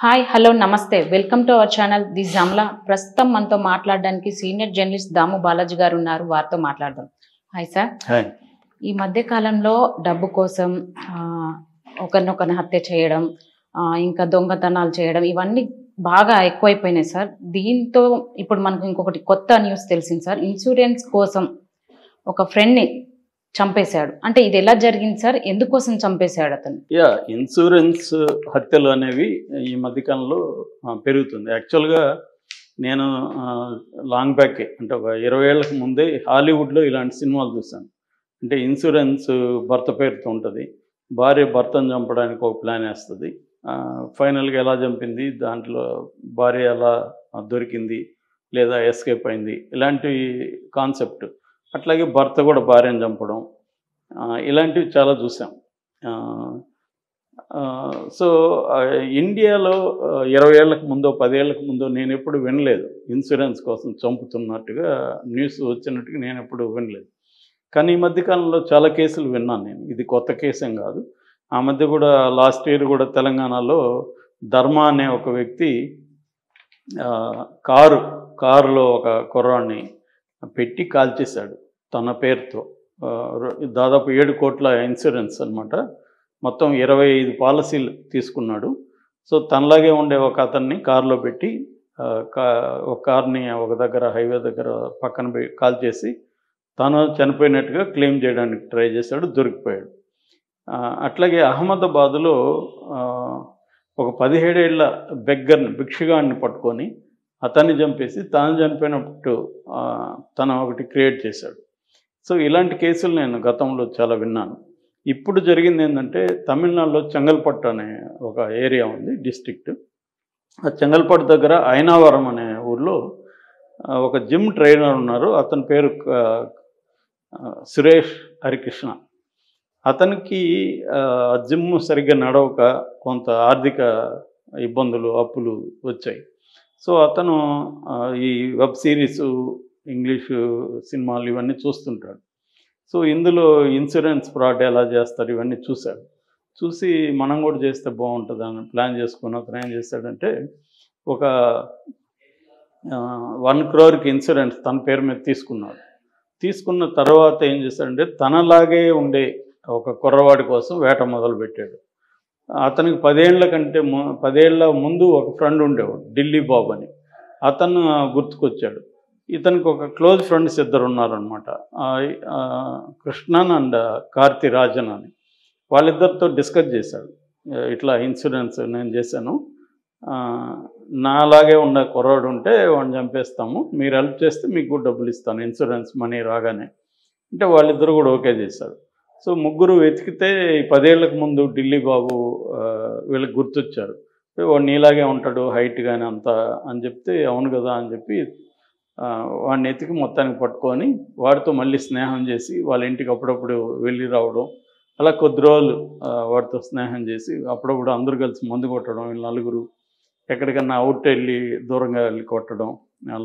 Hi hello నమస్తే welcome to our channel the Jamla. ప్రస్తుతం మనతో మాట్లాడడానికి సీనియర్ జర్నలిస్ట్ దాము బాలాజీ గారు ఉన్నారు. వారితో మాట్లాడదాం. Hi sir. హాయ్. ఈ మధ్య కాలంలో డబ్బు కోసం ఒకరినొకరిని హత్య చేయడం, ఇంకా దొంగతనాలు చేయడం ఇవన్నీ బాగా ఎక్కువైపోయినాయి సార్. దీంతో ఇప్పుడు మనకు ఇంకొకటి కొత్త న్యూస్ తెలిసింది సార్. ఇన్సూరెన్స్ కోసం ఒక ఫ్రెండ్ని చంపేశాడు. అంటే ఇది ఎలా జరిగింది సార్? ఎందుకోసం చంపేశాడు అతను? ఇన్సూరెన్స్ హత్యలు అనేవి ఈ మధ్యకాలంలో పెరుగుతుంది. యాక్చువల్గా నేను లాంగ్ బ్యాక్ అంటే ఒక 20 ఏళ్ళకి ముందే హాలీవుడ్లో ఇలాంటి సినిమాలు చూశాను. అంటే ఇన్సూరెన్స్ భర్త పేరుతో ఉంటుంది. భార్య భర్తను చంపడానికి ఒక ప్లాన్ వేస్తుంది. ఫైనల్గా ఎలా చంపింది, దాంట్లో భార్య ఎలా దొరికింది లేదా ఎస్కేప్ అయింది, ఇలాంటి కాన్సెప్ట్. అట్లాగే భర్త కూడా భార్యను చంపడం, ఇలాంటివి చాలా చూసాం. సో ఇండియాలో 20 ఏళ్ళకు ముందో 10 ఏళ్ళకు ముందో నేను ఎప్పుడు వినలేదు ఇన్సూరెన్స్ కోసం చంపుతున్నట్టుగా న్యూస్ వచ్చినట్టుగా నేను ఎప్పుడు వినలేదు. కానీ ఈ మధ్యకాలంలో చాలా కేసులు విన్నాను నేను. ఇది కొత్త కేసేం కాదు. ఆ మధ్య కూడా లాస్ట్ ఇయర్ కూడా తెలంగాణలో ధర్మ అనే ఒక వ్యక్తి కారులో ఒక కుర్రాడిని పెట్టి కాల్చేశాడు తన పేరుతో. దాదాపు 7 కోట్ల ఇన్సూరెన్స్ అనమాట. మొత్తం 25 పాలసీలు తీసుకున్నాడు. సో తనలాగే ఉండే ఒక అతన్ని కారులో పెట్టి ఒక కార్ని ఒక దగ్గర హైవే దగ్గర పక్కన కాల్చేసి తను చనిపోయినట్టుగా క్లెయిమ్ చేయడానికి ట్రై చేశాడు, దొరికిపోయాడు. అట్లాగే అహ్మదాబాద్లో ఒక 17 ఏళ్ల భిక్షగాడిని పట్టుకొని అతన్ని చంపేసి తాను చనిపోయినప్పుడు తను ఒకటి క్రియేట్ చేశాడు. సో ఇలాంటి కేసులు నేను గతంలో చాలా విన్నాను. ఇప్పుడు జరిగింది ఏంటంటే, తమిళనాడులో చెంగల్పట్టు అనే ఒక ఏరియా ఉంది, డిస్ట్రిక్ట్. ఆ చెంగల్పట్టు దగ్గర అయినావరం అనే ఊర్లో ఒక జిమ్ ట్రైనర్ ఉన్నారు. అతని పేరు సురేష్ హరికృష్ణ. అతనికి జిమ్ సరిగ్గా నడవక కొంత ఆర్థిక ఇబ్బందులు, అప్పులు వచ్చాయి. సో అతను ఈ వెబ్ సిరీసు, ఇంగ్లీషు సినిమాలు ఇవన్నీ చూస్తుంటాడు. సో ఇందులో ఇన్సూరెన్స్ ఫ్రాడ్ ఎలా చేస్తారు ఇవన్నీ చూశాడు. చూసి మనం కూడా చేస్తే బాగుంటుంది అని ప్లాన్ చేసుకుని అతను ఏం చేశాడంటే, ఒక 1 crore ఇన్సూరెన్స్ తన పేరు మీద తీసుకున్నాడు. తీసుకున్న తర్వాత ఏం చేశాడంటే, తనలాగే ఉండే ఒక కుర్రవాడి కోసం వేట మొదలుపెట్టాడు. అతనికి 10 ఏళ్ల ముందు ఒక ఫ్రెండ్ ఉండేవాడు, ఢిల్లీ బాబు అని. అతను గుర్తుకొచ్చాడు. ఇతనికి ఒక క్లోజ్ ఫ్రెండ్స్ ఇద్దరు ఉన్నారనమాట, కృష్ణన్ అండ్ కార్తి రాజన్ అని. వాళ్ళిద్దరితో డిస్కస్ చేశాడు, ఇట్లా ఇన్సూరెన్స్ నేను చేశాను, నాలాగే ఉన్న కుర్రాడు ఉంటే వాడిని చంపేస్తాము, మీరు హెల్ప్ చేస్తే మీకు కూడా డబ్బులు ఇస్తాను ఇన్సూరెన్స్ మనీ రాగానే అంటే. వాళ్ళిద్దరు కూడా ఓకే చేశారు. సో ముగ్గురు వెతికితే 10 ఏళ్ళకు ముందు ఢిల్లీ బాబు వీళ్ళకి గుర్తొచ్చారు. వాడు నీలాగే ఉంటాడు, హైట్ కానీ అంతా అని చెప్తే, అవును కదా అని చెప్పి వాడిని ఎతికి మొత్తానికి పట్టుకొని వాడితో మళ్ళీ స్నేహం చేసి వాళ్ళ ఇంటికి అప్పుడప్పుడు వెళ్ళి రావడం. అలా కొద్ది రోజులు వాడితో స్నేహం చేసి అప్పుడప్పుడు అందరూ కలిసి మందు కొట్టడం. వీళ్ళు నలుగురు ఎక్కడికన్నా అవుట్ వెళ్ళి దూరంగా వెళ్ళి కొట్టడం,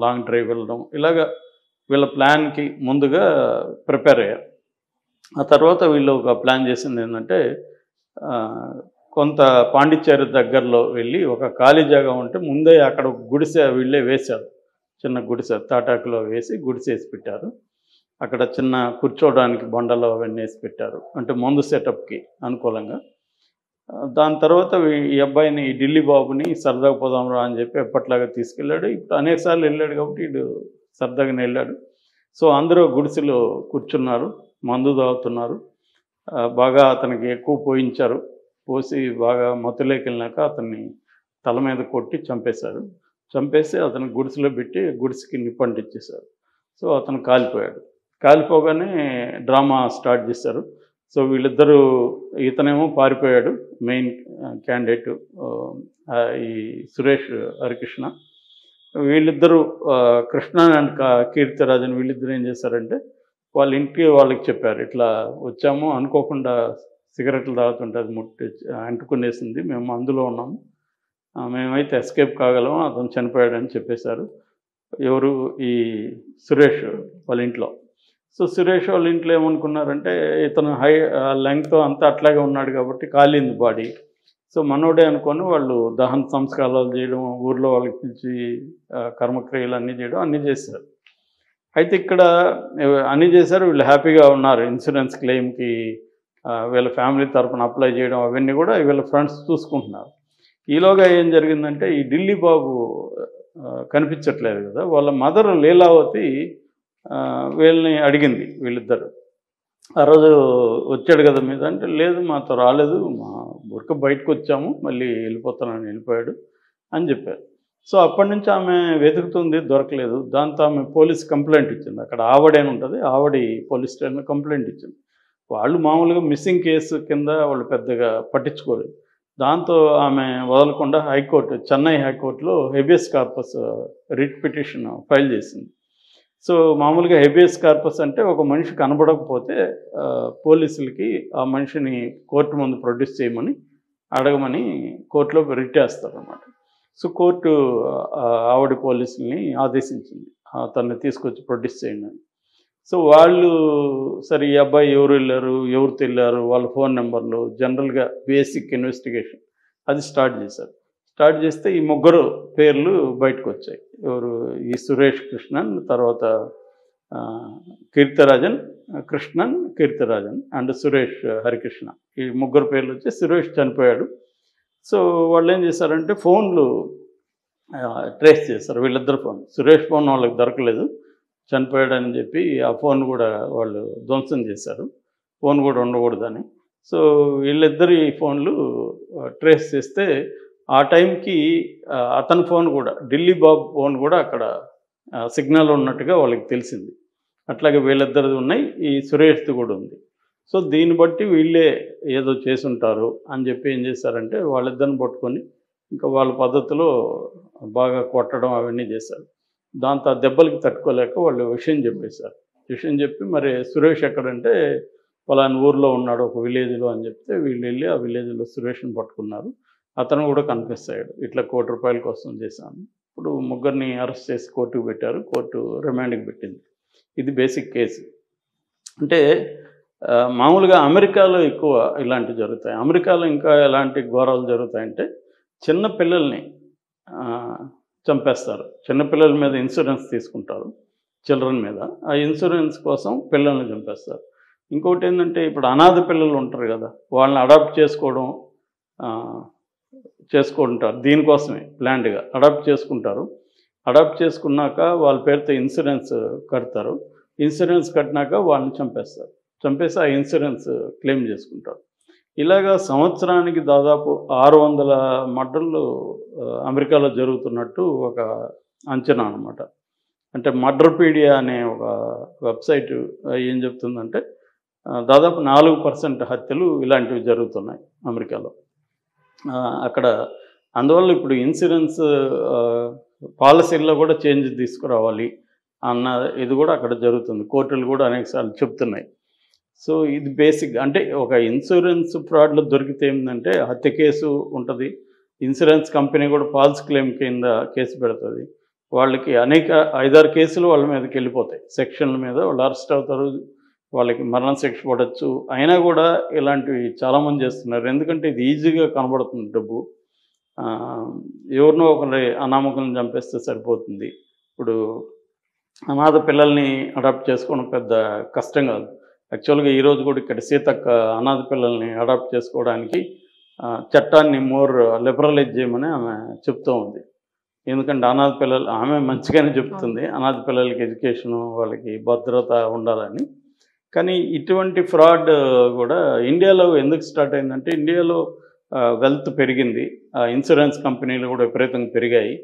లాంగ్ డ్రైవ్ వెళ్ళడం, ఇలాగా వీళ్ళ ప్లాన్కి ముందుగా ప్రిపేర్ అయ్యారు. ఆ తర్వాత వీళ్ళు ఒక ప్లాన్ చేసింది ఏంటంటే, కొంత పాండిచ్చేరి దగ్గరలో వెళ్ళి ఒక ఖాళీ జాగా ఉంటే ముందే అక్కడ గుడిసె వీళ్ళే వేశారు. చిన్న గుడిసె తాటాకులో వేసి గుడిసె వేసి పెట్టారు. అక్కడ చిన్న కూర్చోవడానికి బండలో అవన్నీ వేసి పెట్టారు, అంటే మందు సెటప్కి అనుకూలంగా. దాని తర్వాత ఈ అబ్బాయిని, ఈ ఢిల్లీ బాబుని సరదాగా పోదాం రా అని చెప్పి ఎప్పట్లాగా తీసుకెళ్ళాడు. ఇప్పుడు అనేకసార్లు వెళ్ళాడు కాబట్టి వీడు సరదాగానే వెళ్ళాడు. సో అందరూ గుడిసెలో కూర్చున్నారు, మందు తాగుతున్నారు. బాగా అతనికి ఎక్కువ పోయించారు. పోసి బాగా మత్తులోకి వెళ్ళినాక అతన్ని తల మీద కొట్టి చంపేశారు. చంపేసి అతను గుడిసెలో పెట్టి గుడిసెకి నిప్పంటించేశారు. సో అతను కాలిపోయాడు. కాలిపోగానే డ్రామా స్టార్ట్ చేశారు. సో వీళ్ళిద్దరూ, ఇతనేమో పారిపోయాడు, మెయిన్ క్యాండిడేట్ ఈ సురేష్ హరికృష్ణ. వీళ్ళిద్దరూ కృష్ణ అండ్ కీర్తిరాజన్ వీళ్ళిద్దరూ ఏం చేశారంటే, వాళ్ళ ఇంటికి వాళ్ళకి చెప్పారు, ఇట్లా వచ్చాము, అనుకోకుండా సిగరెట్లు తాగుతుంటే అది అంటుకునేసింది, మేము అందులో ఉన్నాము, మేమైతే ఎస్కేప్ కాగలం, అతను చనిపోయాడని చెప్పేశారు. ఎవరు? ఈ సురేష్ వాళ్ళ ఇంట్లో. సో సురేష్ వాళ్ళ ఇంట్లో ఏమనుకున్నారంటే, ఇతను లెంగ్త్ అంతా అట్లాగే ఉన్నాడు కాబట్టి కాలింది బాడీ. సో మనోడే అనుకొని వాళ్ళు దహన సంస్కారాలు చేయడం, ఊర్లో వాళ్ళకి పిలిచి కర్మక్రియలు అన్నీ చేయడం అన్నీ చేశారు. అయితే ఇక్కడ అన్నీ చేశారు, వీళ్ళు హ్యాపీగా ఉన్నారు. ఇన్సూరెన్స్ క్లెయిమ్కి వీళ్ళ ఫ్యామిలీ తరపున అప్లై చేయడం అవన్నీ కూడా వీళ్ళ ఫ్రెండ్స్ చూసుకుంటున్నారు. ఈలోగా ఏం జరిగిందంటే ఈ ఢిల్లీ బాబు కనిపించట్లేదు కదా, వాళ్ళ మదర్ లీలావతి వీళ్ళని అడిగింది, వీళ్ళిద్దరు ఆ రోజు వచ్చాడు కదా మీద అంటే, లేదు మాతో రాలేదు, మా ఊరికి బయటకు వచ్చాము, మళ్ళీ వెళ్ళిపోతానని వెళ్ళిపోయాడు అని చెప్పారు. సో అప్పటి నుంచి ఆమె వెతుకుతుంది, దొరకలేదు. దాంతో ఆమె పోలీస్ కంప్లైంట్ ఇచ్చింది. అక్కడ ఆవడని ఉంటుంది, ఆవడి పోలీస్ స్టేషన్లో కంప్లైంట్ ఇచ్చింది. వాళ్ళు మామూలుగా మిస్సింగ్ కేసు కింద వాళ్ళు పెద్దగా పట్టించుకోలేదు. దాంతో ఆమె వదలకుండా హైకోర్టు, చెన్నై హైకోర్టులో habeas corpus writ petition file చేసింది. సో మామూలుగా హెబియస్ కార్పస్ అంటే ఒక మనిషి కనబడకపోతే పోలీసులకి ఆ మనిషిని కోర్టు ముందు ప్రొడ్యూస్ చేయమని అడగమని కోర్టులో రిట్ వేస్తారన్నమాట. సో కోర్టు ఆవిడ పోలీసుల్ని ఆదేశించింది అతన్ని తీసుకొచ్చి ప్రొడ్యూస్ చేయండి అని. సో వాళ్ళు సరే ఈ అబ్బాయి ఎవరు వెళ్ళారు, ఎవరు తెల్లారు, వాళ్ళ ఫోన్ నెంబర్లు, జనరల్గా బేసిక్ ఇన్వెస్టిగేషన్ అది స్టార్ట్ చేశారు. స్టార్ట్ చేస్తే ఈ ముగ్గురు పేర్లు బయటకు వచ్చాయి. ఎవరు, ఈ సురేష్ కృష్ణన్, తర్వాత కీర్తిరాజన్, కృష్ణన్ కీర్తిరాజన్ అండ్ సురేష్ హరికృష్ణ, ఈ ముగ్గురు పేర్లు వచ్చి సురేష్ చనిపోయాడు. సో వాళ్ళు ఏం చేశారంటే ఫోన్లు ట్రేస్ చేశారు, వీళ్ళిద్దరు ఫోన్. సురేష్ ఫోన్ వాళ్ళకి దొరకలేదు, చనిపోయాడని చెప్పి ఆ ఫోన్ కూడా వాళ్ళు ధ్వంసం చేశారు, ఫోన్ కూడా ఉండకూడదని. సో వీళ్ళిద్దరి ఫోన్లు ట్రేస్ చేస్తే ఆ టైంకి అతని ఫోన్ కూడా, ఢిల్లీ బాబు ఫోన్ కూడా అక్కడ సిగ్నల్ ఉన్నట్టుగా వాళ్ళకి తెలిసింది. అట్లాగే వీళ్ళిద్దరిది ఉన్నాయి, ఈ సురేష్ది కూడా ఉంది. సో దీన్ని బట్టి వీళ్ళే ఏదో చేసుంటారు అని చెప్పి ఏం చేశారంటే వాళ్ళిద్దరిని పట్టుకొని ఇంకా వాళ్ళ పద్ధతిలో బాగా కొట్టడం అవన్నీ చేశారు. దాంతో ఆ దెబ్బలకి తట్టుకోలేక వాళ్ళు విషయం చెప్పేశారు. విషయం చెప్పి మరి సురేష్ ఎక్కడంటే పలానా ఊర్లో ఉన్నాడు ఒక విలేజ్లో అని చెప్తే వీళ్ళు వెళ్ళి ఆ విలేజ్లో సురేష్ని పట్టుకున్నారు. అతను కూడా కనిపిస్తాడు, ఇట్లా ₹1,00,00,000 కోసం చేశాను. ఇప్పుడు ముగ్గురిని అరెస్ట్ చేసి కోర్టుకు పెట్టారు, కోర్టు రిమాండ్కి పెట్టింది. ఇది బేసిక్ కేసు. అంటే మామూలుగా అమెరికాలో ఎక్కువ ఇలాంటివి జరుగుతాయి. అమెరికాలో ఇంకా ఎలాంటి ఘోరాలు జరుగుతాయంటే చిన్న పిల్లల్ని చంపేస్తారు. చిన్నపిల్లల మీద ఇన్సూరెన్స్ తీసుకుంటారు, చిల్డ్రన్ మీద. ఆ ఇన్సూరెన్స్ కోసం పిల్లల్ని చంపేస్తారు. ఇంకోటి ఏంటంటే ఇప్పుడు అనాథ పిల్లలు ఉంటారు కదా, వాళ్ళని అడాప్ట్ చేసుకుంటారు. దీనికోసమే ప్లాన్డ్గా అడాప్ట్ చేసుకుంటారు. అడాప్ట్ చేసుకున్నాక వాళ్ళ పేరుతో ఇన్సూరెన్స్ కడతారు. ఇన్సూరెన్స్ కట్టినాక వాళ్ళని చంపేసి ఆ ఇన్సూరెన్స్ క్లెయిమ్ చేసుకుంటారు. ఇలాగా సంవత్సరానికి దాదాపు 600 మర్డర్లు అమెరికాలో జరుగుతున్నట్టు ఒక అంచనా అనమాట. అంటే మర్డర్పీడియా అనే ఒక వెబ్సైట్ ఏం చెప్తుందంటే దాదాపు 4% హత్యలు ఇలాంటివి జరుగుతున్నాయి అమెరికాలో. అక్కడ అందువల్ల ఇప్పుడు ఇన్సూరెన్స్ పాలసీల్లో కూడా చేంజ్ తీసుకురావాలి అన్న ఇది కూడా అక్కడ జరుగుతుంది. కోర్టులు కూడా అనేకసార్లు చెప్తున్నాయి. సో ఇది బేసిక్. అంటే ఒక ఇన్సూరెన్స్ ఫ్రాడ్లో దొరికితే ఏంటంటే హత్య కేసు ఉంటుంది, ఇన్సూరెన్స్ కంపెనీ కూడా ఫాల్స్ క్లెయిమ్ కింద కేసు పెడుతుంది. వాళ్ళకి 5-6 కేసులు వాళ్ళ మీదకి వెళ్ళిపోతాయి, సెక్షన్ల మీద వాళ్ళు అరెస్ట్ అవుతారు, వాళ్ళకి మరణ శిక్ష పడవచ్చు. అయినా కూడా ఇలాంటివి చాలామంది చేస్తున్నారు. ఎందుకంటే ఇది ఈజీగా కనబడుతుంది డబ్బు. ఎవరినో ఒకరి అనామకులను చంపేస్తే సరిపోతుంది. ఇప్పుడు అనాథ పిల్లల్ని అడాప్ట్ చేసుకోవడం పెద్ద కష్టం కాదు. యాక్చువల్గా ఈరోజు కూడా ఇక్కడ సీతక్క అనాథ పిల్లల్ని అడాప్ట్ చేసుకోవడానికి చట్టాన్ని మోర్ లిబరలైజ్ చేయమని ఆమె చెప్తూ ఉంది. ఎందుకంటే అనాథ పిల్లలు, ఆమె మంచిగానే చెప్తుంది, అనాథ పిల్లలకి ఎడ్యుకేషను, వాళ్ళకి భద్రత ఉండాలని. కానీ ఇటువంటి ఫ్రాడ్ కూడా ఇండియాలో ఎందుకు స్టార్ట్ అయిందంటే ఇండియాలో వెల్త్ పెరిగింది, ఇన్సూరెన్స్ కంపెనీలు కూడా విపరీతంగా పెరిగాయి.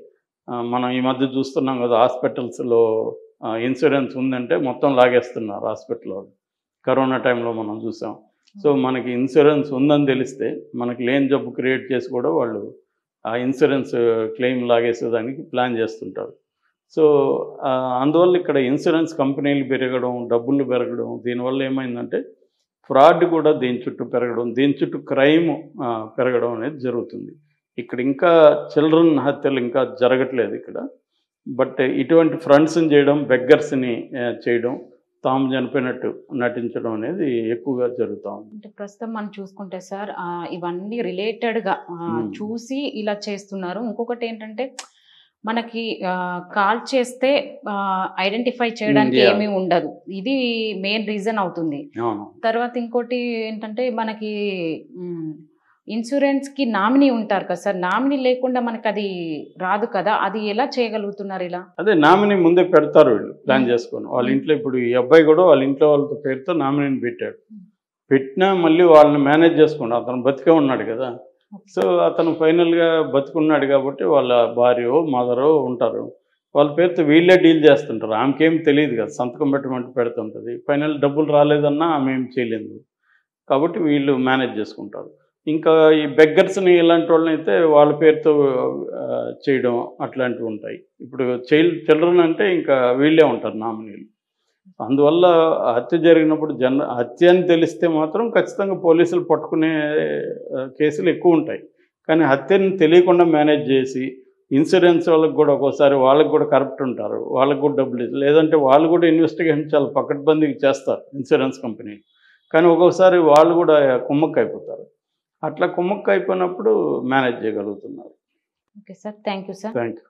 మనం ఈ మధ్య చూస్తున్నాం కదా, హాస్పిటల్స్లో ఇన్సూరెన్స్ ఉందంటే మొత్తం లాగేస్తున్నారు హాస్పిటల్ వాళ్ళు. కరోనా టైంలో మనం చూసాం. సో మనకి ఇన్సూరెన్స్ ఉందని తెలిస్తే మనకి లేని జబ్బు క్రియేట్ చేసి కూడా వాళ్ళు ఆ ఇన్సూరెన్స్ క్లెయిమ్ లాగేసేదానికి ప్లాన్ చేస్తుంటారు. సో అందువల్ల ఇక్కడ ఇన్సూరెన్స్ కంపెనీలు పెరగడం, డబ్బులు పెరగడం, దీనివల్ల ఏమైందంటే ఫ్రాడ్ కూడా దీని చుట్టూ పెరగడం, దీని చుట్టూ క్రైమ్ పెరగడం అనేది జరుగుతుంది. ఇక్కడ ఇంకా చిల్డ్రన్ హత్యలు ఇంకా జరగట్లేదు ఇక్కడ. బట్ ఇటువంటి ఫ్రంట్స్ని చేయడం, బెగ్గర్స్ని చేయడం, తాము చనిపోయినట్టు నటించడం అనేది ఎక్కువగా జరుగుతూ ఉంది. అంటే ప్రస్తుతం మనం చూసుకుంటే సార్ ఇవన్నీ రిలేటెడ్గా చూసి ఇలా చేస్తున్నారు. ఇంకొకటి ఏంటంటే మనకి కాల్ చేస్తే ఐడెంటిఫై చేయడానికి Yeah. ఏమీ ఉండదు. ఇది మెయిన్ రీజన్ అవుతుంది. అవును. తర్వాత ఇంకోటి ఏంటంటే మనకి ఇన్సూరెన్స్కి నామినీ ఉంటారు కదా సార్, నామినీ లేకుండా మనకి అది రాదు కదా, అది ఎలా చేయగలుగుతున్నారు ఇలా? అదే నామినీ ముందే పెడతారు వీళ్ళు ప్లాన్ చేసుకొని. వాళ్ళ ఇంట్లో ఇప్పుడు ఈ అబ్బాయి కూడా వాళ్ళ ఇంట్లో వాళ్ళతో పేరుతో నామినీని పెట్టాడు. పెట్టినా మళ్ళీ వాళ్ళని మేనేజ్ చేసుకున్నాడు. అతను బతికే ఉన్నాడు కదా. సో అతను ఫైనల్గా బతికున్నాడు కాబట్టి వాళ్ళ భార్యో మదరో ఉంటారు. వాళ్ళ పేరుతో వీళ్ళే డీల్ చేస్తుంటారు. ఆమెకేం తెలియదు కదా, సంతకం పెట్టమంటే పెడుతుంటుంది. ఫైనల్ డబ్బులు రాలేదన్నా ఆమె ఏం చేయలేదు కాబట్టి వీళ్ళు మేనేజ్ చేసుకుంటారు. ఇంకా ఈ బెగ్గర్స్ని ఇలాంటి వాళ్ళని అయితే వాళ్ళ పేరుతో చేయడం అట్లాంటివి ఉంటాయి. ఇప్పుడు చిల్డ్రన్ అంటే ఇంకా వీళ్ళే ఉంటారు నామినీలు. అందువల్ల హత్య జరిగినప్పుడు హత్య అని తెలిస్తే మాత్రం ఖచ్చితంగా పోలీసులు పట్టుకునే కేసులు ఎక్కువ ఉంటాయి. కానీ హత్యని తెలియకుండా మేనేజ్ చేసి ఇన్సూరెన్స్ వాళ్ళకి కూడా ఒక్కోసారి వాళ్ళకి కూడా కరప్ట్ ఉంటారు, వాళ్ళకి కూడా డబ్బులు లేదంటే వాళ్ళు కూడా ఇన్వెస్టిగేషన్ చాలా పకడ్బందీకి చేస్తారు ఇన్సూరెన్స్ కంపెనీ. కానీ ఒక్కోసారి వాళ్ళు కూడా కుమ్మక్క అయిపోతారు. అట్లా కుమ్మక్క అయిపోయినప్పుడు మేనేజ్ చేయగలుగుతున్నారు. Okay sir, thank you sir. Thank you.